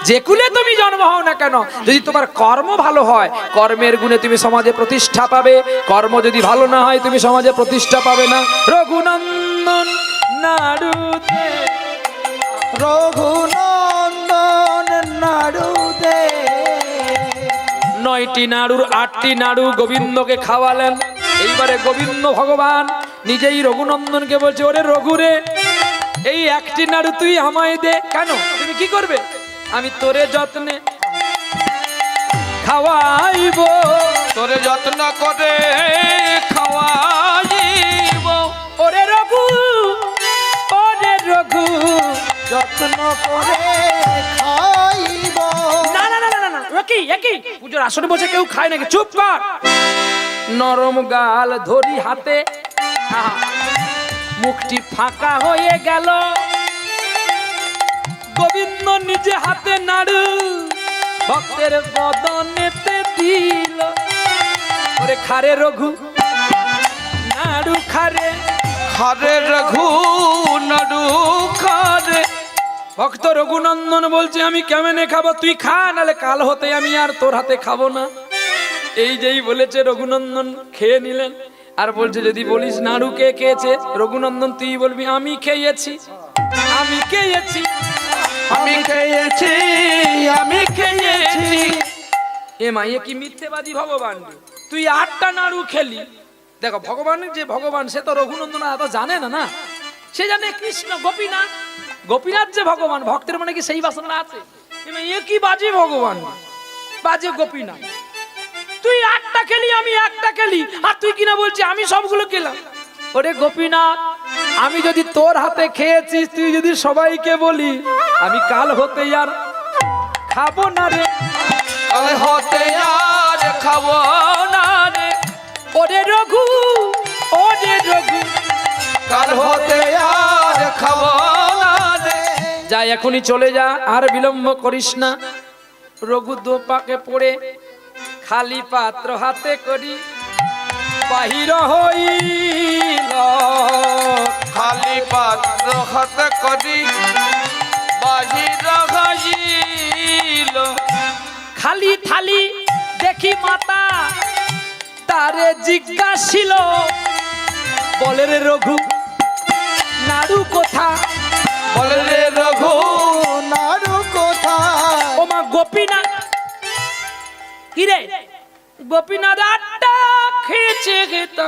যে কুলে তুমি জন্ম হও না কেন, যদি তোমার কর্ম ভালো হয়, কর্মের গুণে তুমি সমাজে প্রতিষ্ঠা পাবে। কর্ম যদি ভালো না হয়, তুমি সমাজে প্রতিষ্ঠা পাবে না। রঘুনন্দন নাড়ুতে, রঘুনন্দন নাড়ুতে, 9টি নাড়ুর 8টি নাড়ু গোবিন্দকে খাওয়ালেন। এইবারে গোবিন্দ ভগবান নিজেই রঘুনন্দনকে বলছে, ওরে রঘুরে, এই 1টি নাড়ু তুই আমায় দে। কেন? তুমি কি করবে? আমি তোরে যত্নে খাওয়াইব, তোরে যত্ন করে খাওয়াইব। ওরে রঘু যত্ন করে খাইব। না না না না না একই পুজোর আসরে বসে কেউ খায় নাকি? চুপ কর। নরম গাল ধরি হাতে, আহা, মুখটি ফাঁকা হয়ে গেল। গোবিন্দ নিজে হাতে নাড়ু ভক্তের বদনেতে দিল। ওরে খারে রঘু নাড়ু খারে, খারে রঘু নাড়ু খারে। ভক্ত রঘুনন্দন বলছে আমি কেমনে খাবো? তুই খা, নালে কাল হতে আমি আর তোর হাতে খাবো না। এই যেই বলেছে রঘুনন্দন খেয়ে নিলেন। আর বলছে যদি বলিস নাড়ু কে খেয়েছে, রঘুনন্দন তুই বলবি আমি খেয়েছি, আমি খেয়েছি, আমি খেয়েছি, আমি খেয়েছি। এ মা, এ কি মিথ্যেবাদী ভগবান! তুই 8টা নাড়ু খেলি। দেখো ভগবানের যে ভগবান সে তো রঘুনন্দন এত জানে না। না, সে জানে কৃষ্ণ গোপীনাথ। গোপীনাথ যে ভগবান, ভক্তের মনে কি সেই বাসনা আছে? এ কি বাজে ভগবান, বাজে গোপীনাথ। তুই 8টা খেলি, আমি 1টা খেলি, আর তুই কিনা বলছি আমি সবগুলো খেলাম। ওরে গোপীনাথ, আমি যদি তোর হাতে খেয়েছিস, তুই যদি সবাইকে বলি আমি কাল হতে আর খাবো না রে, কাল হতে আর খাবো না রে। ওরে রঘু, ওরে রঘু, কাল হতে আর খাবো না রে। যা এখনই চলে যা, আর বিলম্ব করিস না। রঘু দোপাকে পড়ে খালি পাত্র হাতে করি বাহির হইল। খালি পাত্র হাতে করি বাহির হইল। খালি থালি দেখি মাতা তারে জিজ্ঞাসিল, বলে রে রঘু নাড়ু কোথা? বলে রে রঘু নাড়ু কোথায়? ও মা গোপীনাথ, কি রে গোপীনাথ 8টা খেয়েছে খেতা,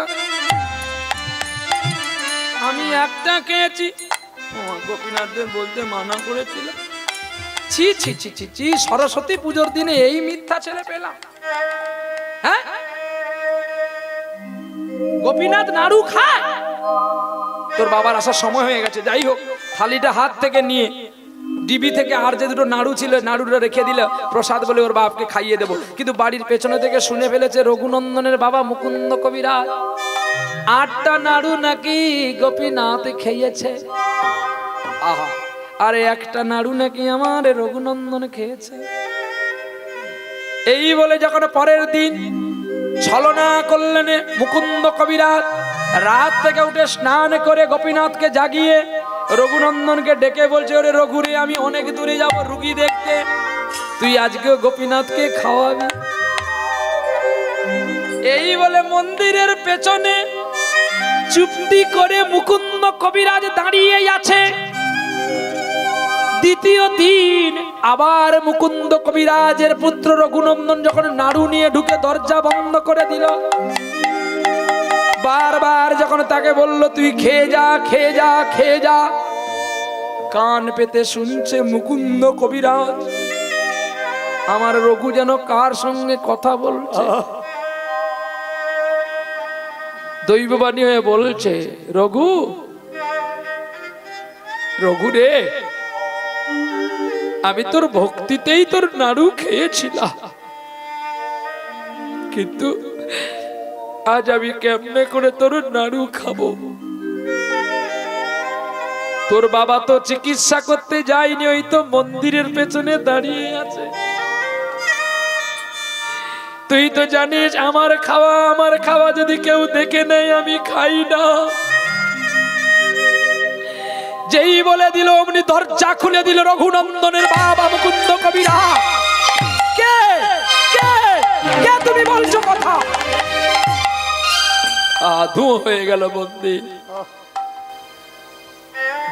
আমি 1টা খেয়েছি। ও মা, গোপীনাথদের বলতে মানা করেছিল। ছি ছি ছি ছি ছি, সরস্বতী পুজোর দিনে এই মিথ্যা ছেলে পেলাম। হ্যাঁ, গোপীনাথ নাড়ু খায়? তোর বাবার আসার সময় হয়ে গেছে। যাই হোক, থালিটা হাত থেকে নিয়ে ডিবি থেকে আর যে দুটো নাড়ু ছিল নাড়ুটা রেখে দিলে প্রসাদ বলে ওর বাপকে খাইয়ে দেবো। কিন্তু বাড়ির পেছনে থেকে শুনে ফেলেছে রঘুনন্দনের বাবা মুকুন্দ কবিরাজ 8টা নাড়ু নাকি গোপীনাথ খেয়েছে। আহা, আরে 1টা নাড়ু নাকি আমার রঘুনন্দন খেয়েছে। এই বলে যখন পরের দিন ছলনা করলেন মুকুন্দ কবিরাজ, রাত থেকে উঠে স্নান করে গোপীনাথকে জাগিয়ে রঘুনন্দনকে ডেকে বলছে ওরে রঘুরে, আমি অনেক দূরে যাব রুগী দেখতে, তুই আজকে গোপীনাথকে খাওয়াবি। এই বলে মন্দিরের পেছনে চুপটি করে মুকুন্দ কবিরাজ দাঁড়িয়ে আছে। দ্বিতীয় দিন আবার মুকুন্দ কবিরাজের পুত্র রঘুনন্দন যখন নাড়ু নিয়ে ঢুকে দরজা বন্ধ করে দিল, বারবার যখন তাকে বলল তুই খেয়ে যা, খেয়ে যা, খেয়ে যা, কান পেতে শুনছে মুকুন্দ কবিরাজ আমার রঘু যেন কার সঙ্গে কথা বলছে। দৈববাণী হয়ে বলছে, রঘু, রঘু রে, আমি তোর ভক্তিতেই তোর নাড়ু খেয়েছিলাম, কিন্তু আজ আমি কেমনে করে তোর নাড়ু খাবো? তোর বাবা তো চিকিৎসা করতে যায়নি, ওই তো মন্দিরের পেছনে দাঁড়িয়ে আছে। তুই তো জানিস আমার খাওয়া যদি কেউ দেখে নেয় আমি খাই না। যেই বলে দিল অমনি দরজা খুলে দিল রঘুনন্দনের বাবা মুকুন্দ কবিরাজ। কে কে কে তুমি বলছো কথা? আধু হয়ে গেল মন্দির।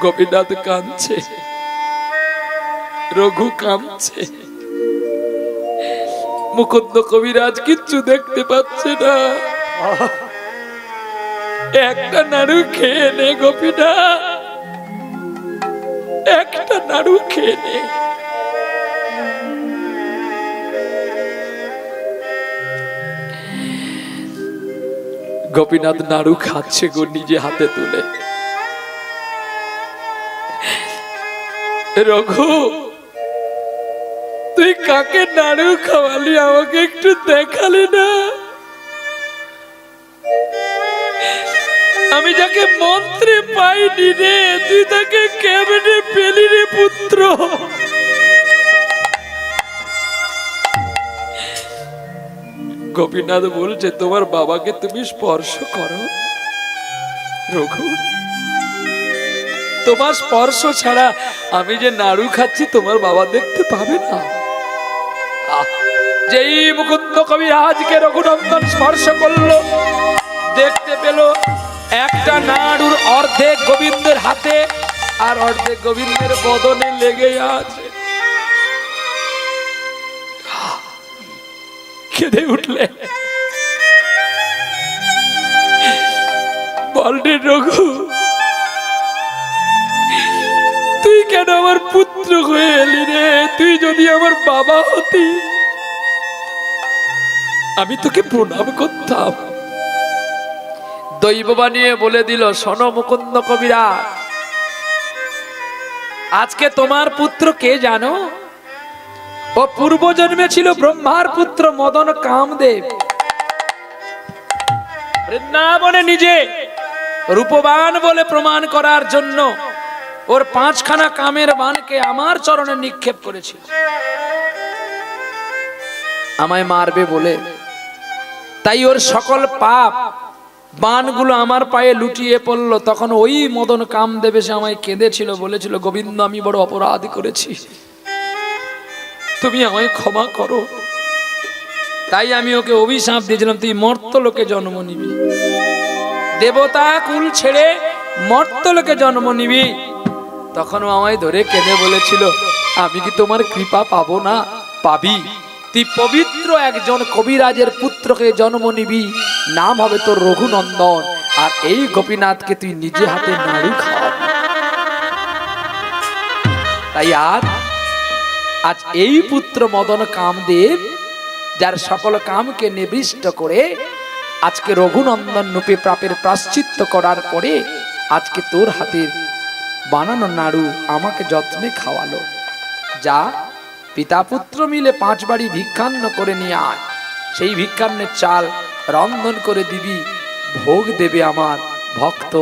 গোপীনাথ কাঁদছে, রঘু কাঁদছে, মুকুন্দ কবিরাজ কিচ্ছু দেখতে পাচ্ছে না। একটা নাড়ু খেয়ে নে গোপীনাথ, একটা নাড়ু খেয়ে নে। গোপীনাথ নাড়ু খাচ্ছে গো নিজে হাতে তুলে। রঘু, তুই কাকে নাড়ু খাওয়ালি আমাকে একটু দেখালি না? আমি যাকে মন্ত্রে পাইনি রে, তুই তাকে কেমনে পেলি রে পুত্র? গোপীনাথ বলছে তোমার বাবাকে তুমি স্পর্শ করো। রঘু, তোমার স্পর্শ ছাড়া আমি যে নাড়ু খাচ্ছি তোমার বাবা দেখতে পাবে না। যেই মুকুন্দ কবিরাজকে রঘুনন্দন স্পর্শ করলো, দেখতে পেল একটা নাড়ুর অর্ধেক গোবিন্দের হাতে আর অর্ধেক গোবিন্দের বদনে লেগে আছে। কেঁদে উঠলে, বলরে রঘু, তুই কেন আমার পুত্র হয়ে এলি রে? তুই যদি আমার বাবা হতি আমি তোকে প্রণাম করতাম। দৈববাণী বলে দিল, শোনো মুকুন্দ কবিরাজ, আজকে তোমার পুত্র কে জানো? ও পূর্ব জন্মে ছিল ব্রহ্মার পুত্র মদন কামদেব। বৃন্দাবনে নিজে রূপবান বলে প্রমাণ করার জন্য ওর 5খানা কামের বানকে আমার চরণে নিক্ষেপ করেছিল, আমায় মারবে বলে। তাই ওর সকল পাপ বানগুলো আমার পায়ে লুটিয়ে পড়লো। তখন ওই মদন কামদেব এসে আমায় কেঁদেছিল, বলেছিল, গোবিন্দ, আমি বড় অপরাধ করেছি, তুমি আমায় ক্ষমা করো। তাই আমি ওকে অভিশাপ দিয়েছিলাম, তুই মর্তলোকে জন্ম নিবি, দেবতা কুল ছেড়ে মর্তলোকে জন্ম নিবি। তখন ও আমায় ধরে কেঁদে বলেছিল, আমি কি তোমার কৃপা পাবো না? পাবি। তুই পবিত্র একজন কবিরাজের পুত্রকে জন্ম নিবি, নাম হবে তোর রঘুনন্দন, আর এই গোপীনাথকে তুই নিজে হাতে নাড়ু খাওয়াবি। তাই আজ এই পুত্র মদন কামদেব, যার সকল কামকে নিবৃষ্ট করে আজকে রঘুনন্দন রূপে পাপের প্রায়শ্চিত্ত করার পরে আজকে তোর হাতের বানানো নাড়ু আমাকে যত্নে খাওয়ালো। যা, পিতা পুত্র মিলে 5 বাড়ি ভিক্ষান্ন করে নিয়ে আয়, সেই ভিক্ষান্নের চাল রন্ধন করে দিবি, ভোগ দেবে আমার ভক্ত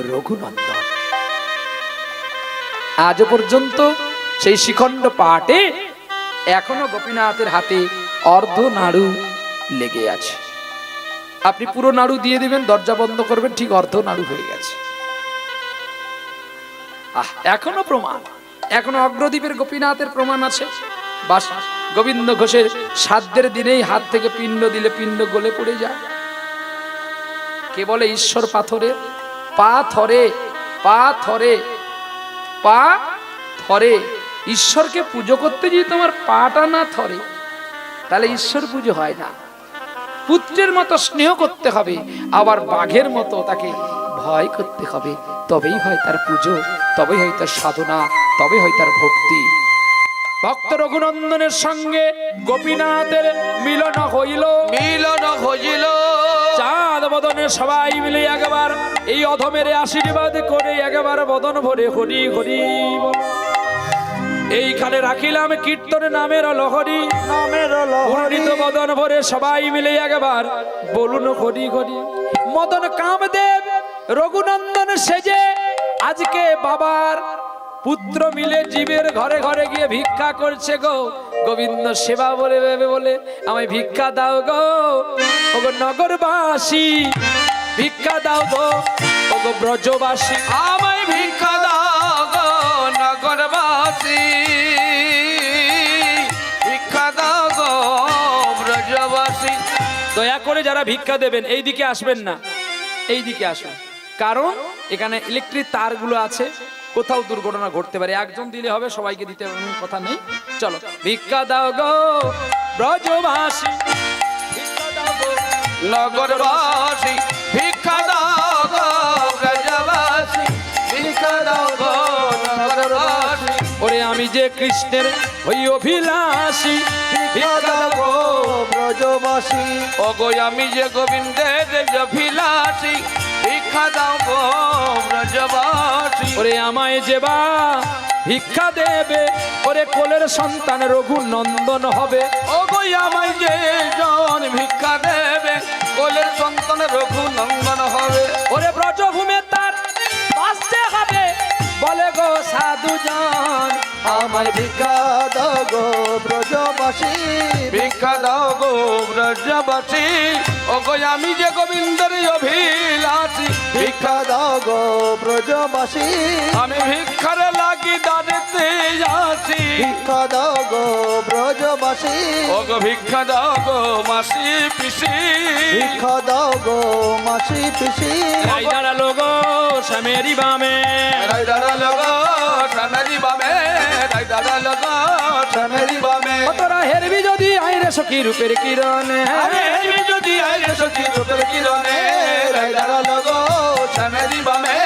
রঘুনন্দন। আজ পর্যন্ত সেই শিখণ্ড পাটে এখনো গোপীনাথের হাতে অর্ধ নাড়ু লেগে আছে। আপনি পুরো নাড়ু দিয়ে দিবেন, দরজা বন্ধ করবেন, ঠিক অর্ধ নাড়ু হয়ে গেছে। এখনো প্রমাণ, এখনো অগ্রদ্বীপের গোপীনাথের প্রমাণ আছে। বাস, গোবিন্দ ঘোষের সাধ্যের দিনেই হাত থেকে পিণ্ড দিলে পিণ্ড গলে পড়ে যায়। কে বলে ঈশ্বর পাথরে? পা থরে, পা থরে, পা থরে। ঈশ্বরকে পুজো করতে যদি তোমার পাটা না থরে, তাহলে ঈশ্বর পুজো হয় না। পুত্রের মতো স্নেহ করতে হবে, আবার বাঘের মতো তাকে ভয় করতে হবে, তবেই হয় তার পুজো, তবেই হয় তার সাধনা, তবে হয় তার ভক্তি। ভক্ত রঘুনন্দনের সঙ্গে গোপীনাথের মিলন হইল, মিলন হইল। চাঁদ বদনে সবাই মিলে একবার এই অধমের আশীর্বাদ করে একবার বদন ভরে হরি হরি বল। এইখানে রাখিলাম কীর্তন নামের লহরী, নামের পূর্ণিত বদন ভরে সবাই মিলে একবার বলুন হরি হরি। মদন কামদেব রঘুনন্দন সেজে আজকে বাবার পুত্র মিলে জীবের ঘরে ঘরে গিয়ে ভিক্ষা করছে গো। গোবিন্দ সেবা বলে ভেবে বলে, আমায় ভিক্ষা দাও গো, ওগো নগরবাসী, ভিক্ষা দাও গো, ওগো ব্রজবাসী, আমায় ভিক্ষা দাও গো নগরবাসী, ভিক্ষা দাও গো ব্রজবাসী। দয়া করে যারা ভিক্ষা দেবেন এই দিকে আসবেন না, এই দিকে আসুন, কারণ এখানে ইলেকট্রিক তারগুলো আছে, কোথাও দুর্ঘটনা ঘটতে পারে। একজন দিলে হবে, সবাইকে দিতে কথা নেই। চলো, ভিক্ষা দাও গো ব্রজবাসী, ভিক্ষা দাও গো নগরবাসী, ভিক্ষা দাও গো ব্রজবাসী, ভিক্ষা দাও গো নগরবাসী। ওরে আমি যে কৃষ্ণের হই অভিলাষী, ভিক্ষা দাও গো ব্রজবাসী, ওগো আমি যে গোবিন্দের অভিলাষী, ভিক্ষা ভিক্ষা দাও গো ব্রজবাসী ওরে আমায় যেবা ভিক্ষা দেবে ওরে কোলের সন্তান রঘু নন্দন হবে ও গো আমায় যে জন ভিক্ষা দেবে কোলের সন্তান রঘু নন্দন হবে ওরে ব্রজভূমে তার বাঁচতে হবে বলে গো সাধুজন আমায় ভিক্ষা দাও গো ব্রজবাসী ভিক্ষা দাও গো ব্রজবাসী ও গো আমি যে গোবিন্দের অভিলাষী ভিক্ষা দাও গো ব্রজবাসী আমি ভিক্ষার লাগি দাঁড়িতে আসি ভিক্ষা দাও গো ব্রজবাসী ও গো ভিক্ষা দাও গো মাসি পিসি ভিক্ষা দাও গো মাসি পিসি রাই দাঁড়ালো গো স্বামীরি বামে রাই দাঁড়ালো গো স্বামীরি বামে রাই দাঁড়ালো গো স্বামীরি বামে ও তোরা হেরবি যদি আইরে সখী রূপের কিরণে আরে আমি যদি আইরে সখী রূপের কিরণে রাই দাঁড়ালো গো স্বামীরি বামে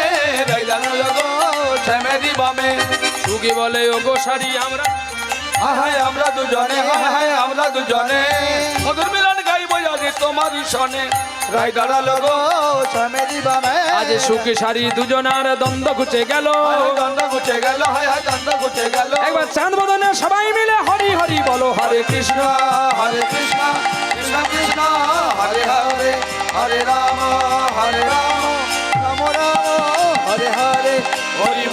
রাই দাঁড়ালো গো স্বামীরি বামে সুখী বলে ও গো সারি আমরা হায় আমরা দুজনে হায় আমরা দুজনে মধুর মিলন গাইব আজ তোমারই সনে রাই দাঁড়ালো গো স্বামী বামে আজ সুখী সারি দুজনার দ্বন্দ্ব ঘুচে গেল দণ্ড গুছে গেল হায় দণ্ড গুছে গেল একবার চাঁদ বদনে সবাই মিলে হরি হরি বলো হরে কৃষ্ণ হরে কৃষ্ণ কৃষ্ণ কৃষ্ণ হরে হরে হরে রাম রাম রাম হরে হরে হরি